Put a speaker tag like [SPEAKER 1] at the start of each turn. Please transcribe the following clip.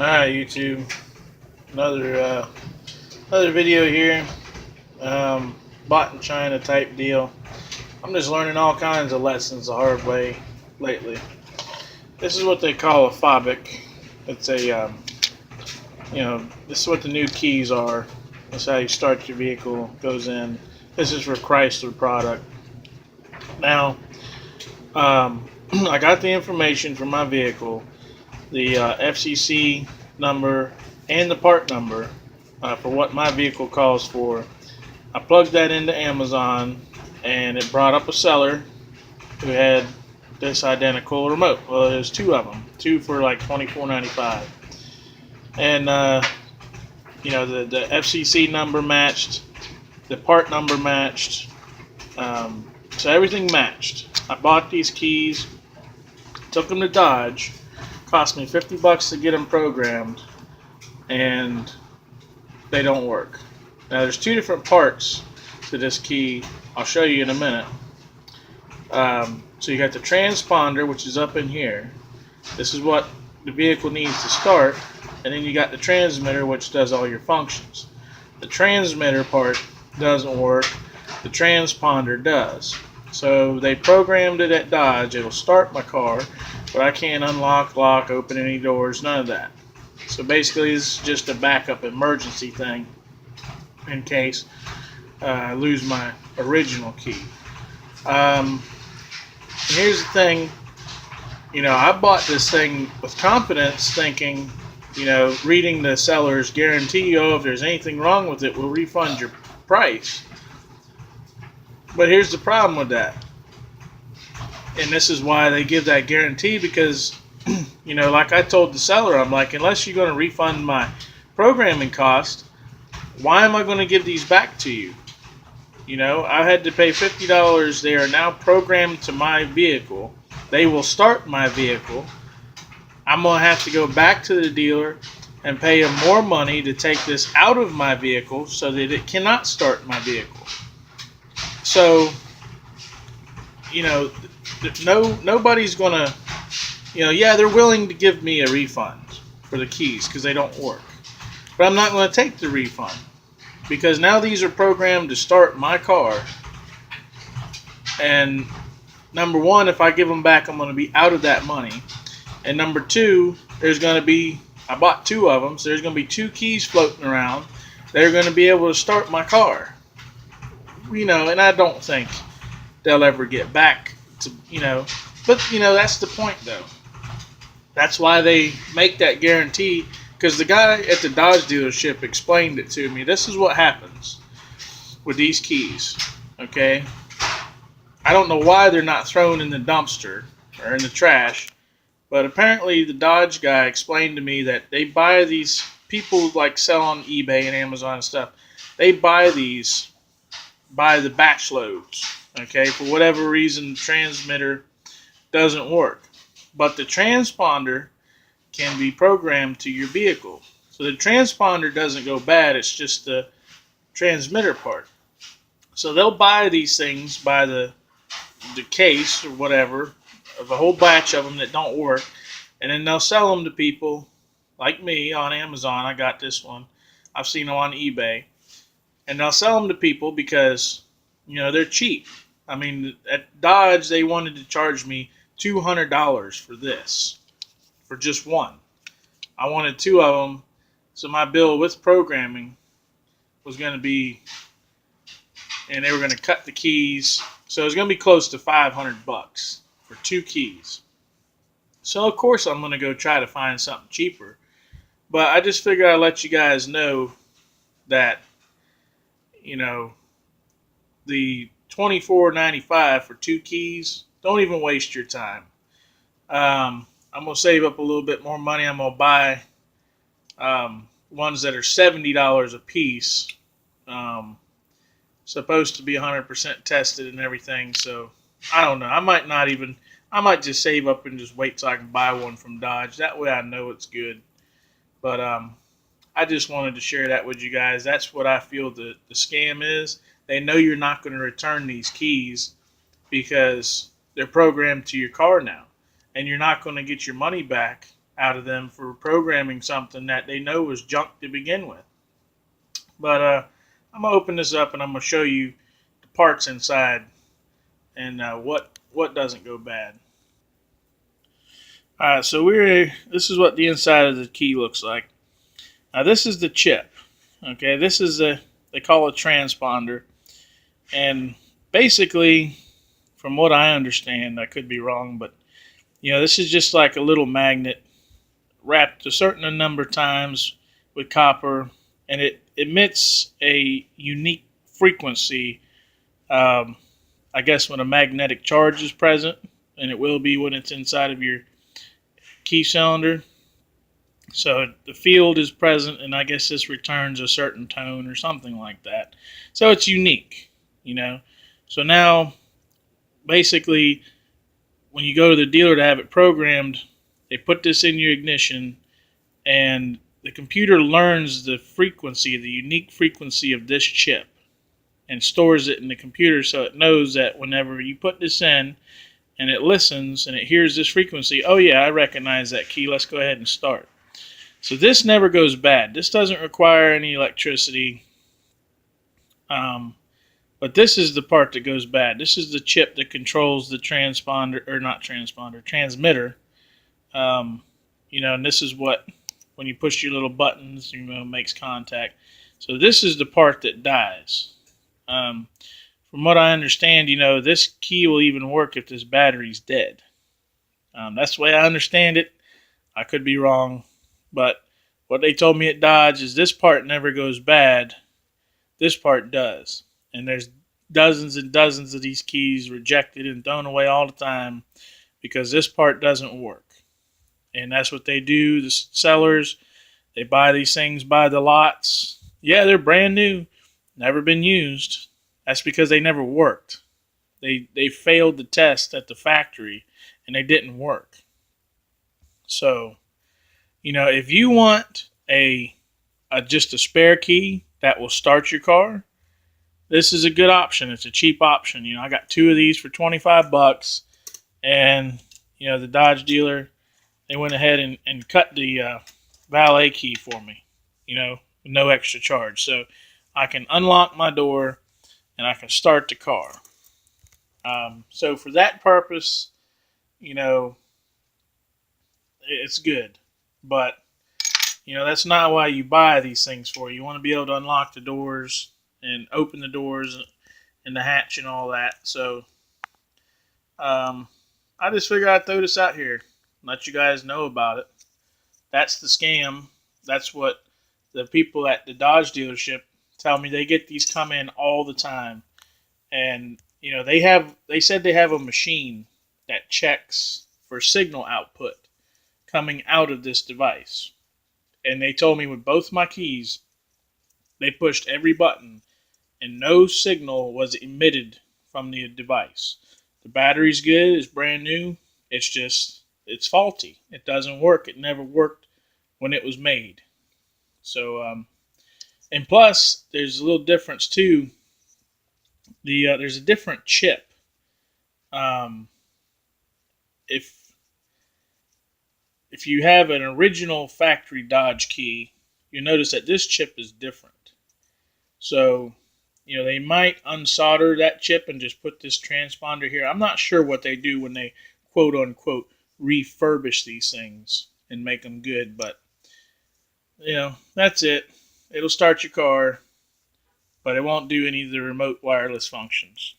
[SPEAKER 1] Alright, YouTube. Another video here. Bought in China type deal. I'm just learning all kinds of lessons the hard way lately. This is what they call a Fobik. It's this is what the new keys are. That's how you start your vehicle. Goes in. This is for Chrysler product. Now, I got the information for my vehicle, the FCC number and the part number for what my vehicle calls for. I plugged that into Amazon, and it brought up a seller who had this identical remote. Well, there's two of them, two for like $24.95, and the FCC number matched, the part number matched, so everything matched. I bought these keys, took them to Dodge. Cost me $50 to get them programmed, and they don't work. Now there's two different parts to this key. I'll show you in a minute. So you got the transponder, which is up in here. This is what the vehicle needs to start, and then you got the transmitter, which does all your functions. The transmitter part doesn't work. The transponder does. So they programmed it at Dodge. It'll start my car, but I can't unlock, lock, open any doors, none of that. So basically this is just a backup emergency thing in case I lose my original key. Here's the thing, I bought this thing with confidence, thinking, reading the seller's guarantee, if there's anything wrong with it, we'll refund your price. But here's the problem with that. And this is why they give that guarantee, because, like I told the seller, I'm like, unless you're going to refund my programming cost, why am I going to give these back to you? I had to pay $50. They are now programmed to my vehicle. They will start my vehicle. I'm going to have to go back to the dealer and pay them more money to take this out of my vehicle so that it cannot start my vehicle. So, nobody's gonna, they're willing to give me a refund for the keys because they don't work. But I'm not going to take the refund because now these are programmed to start my car. And number one, if I give them back, I'm going to be out of that money. And number two, I bought two of them, so there's going to be two keys floating around. They're going to be able to start my car. And I don't think they'll ever get back to, but that's the point though. That's why they make that guarantee, because the guy at the Dodge dealership explained it to me. This is what happens with these keys, okay? I don't know why they're not thrown in the dumpster or in the trash, but apparently the Dodge guy explained to me that they buy these, people like sell on eBay and Amazon and stuff, they buy these by the batch loads, okay? For whatever reason, the transmitter doesn't work. But the transponder can be programmed to your vehicle. So the transponder doesn't go bad, it's just the transmitter part. So they'll buy these things by the case or whatever, of a whole batch of them that don't work, and then they'll sell them to people like me on Amazon. I got this one. I've seen them on eBay. And they'll sell them to people because, they're cheap. I mean, at Dodge, they wanted to charge me $200 for this, for just one. I wanted two of them, so my bill with programming was going to be, and they were going to cut the keys, so it was going to be close to $500 for two keys. So, of course, I'm going to go try to find something cheaper. But I just figured I'd let you guys know that, the $24.95 for two keys, don't even waste your time. I'm going to save up a little bit more money. I'm going to buy ones that are $70 a piece. Supposed to be 100% tested and everything. So, I don't know. I might just save up and just wait till I can buy one from Dodge. That way I know it's good. But, I just wanted to share that with you guys. That's what I feel the scam is. They know you're not going to return these keys because they're programmed to your car now. And you're not going to get your money back out of them for programming something that they know was junk to begin with. But I'm gonna open this up and I'm gonna show you the parts inside and what doesn't go bad. All right, so this is what the inside of the key looks like. Now this is the chip. Okay, this is they call it transponder, and basically, from what I understand, I could be wrong, but this is just like a little magnet wrapped a certain number of times with copper, and it emits a unique frequency. Um, I guess when a magnetic charge is present, and it will be when it's inside of your key cylinder. So the field is present, and I guess this returns a certain tone or something like that. So it's unique, you know. So now, basically, when you go to the dealer to have it programmed, they put this in your ignition, and the computer learns the frequency, the unique frequency of this chip, and stores it in the computer so it knows that whenever you put this in, and it listens, and it hears this frequency, oh yeah, I recognize that key, let's go ahead and start. So this never goes bad. This doesn't require any electricity. But this is the part that goes bad. This is the chip that controls the transponder, or not transponder, transmitter. And this is what, when you push your little buttons, makes contact. So this is the part that dies. From what I understand, this key will even work if this battery's dead. That's the way I understand it. I could be wrong. But what they told me at Dodge is this part never goes bad. This part does. And there's dozens and dozens of these keys rejected and thrown away all the time because this part doesn't work. And that's what they do. The sellers, they buy these things by the lots. Yeah, they're brand new, never been used. That's because they never worked. They failed the test at the factory and they didn't work. So, if you want just a spare key that will start your car, this is a good option. It's a cheap option. I got 2 of these for $25, and the Dodge dealer, they went ahead and cut the valet key for me, with no extra charge. So I can unlock my door and I can start the car. So for that purpose, it's good. But that's not why you buy these things for. You want to be able to unlock the doors and open the doors and the hatch and all that. So I just figured I'd throw this out here, let you guys know about it. That's the scam. That's what the people at the Dodge dealership tell me. They get these come in all the time, and they said they have a machine that checks for signal output coming out of this device. And they told me with both my keys, they pushed every button and no signal was emitted from the device. The battery's good, it's brand new, it's faulty. It doesn't work. It never worked when it was made. So, and plus, there's a little difference too. There's a different chip. If you have an original factory Dodge key, you notice that this chip is different. So, they might unsolder that chip and just put this transponder here. I'm not sure what they do when they quote unquote refurbish these things and make them good, but that's it. It'll start your car, but it won't do any of the remote wireless functions.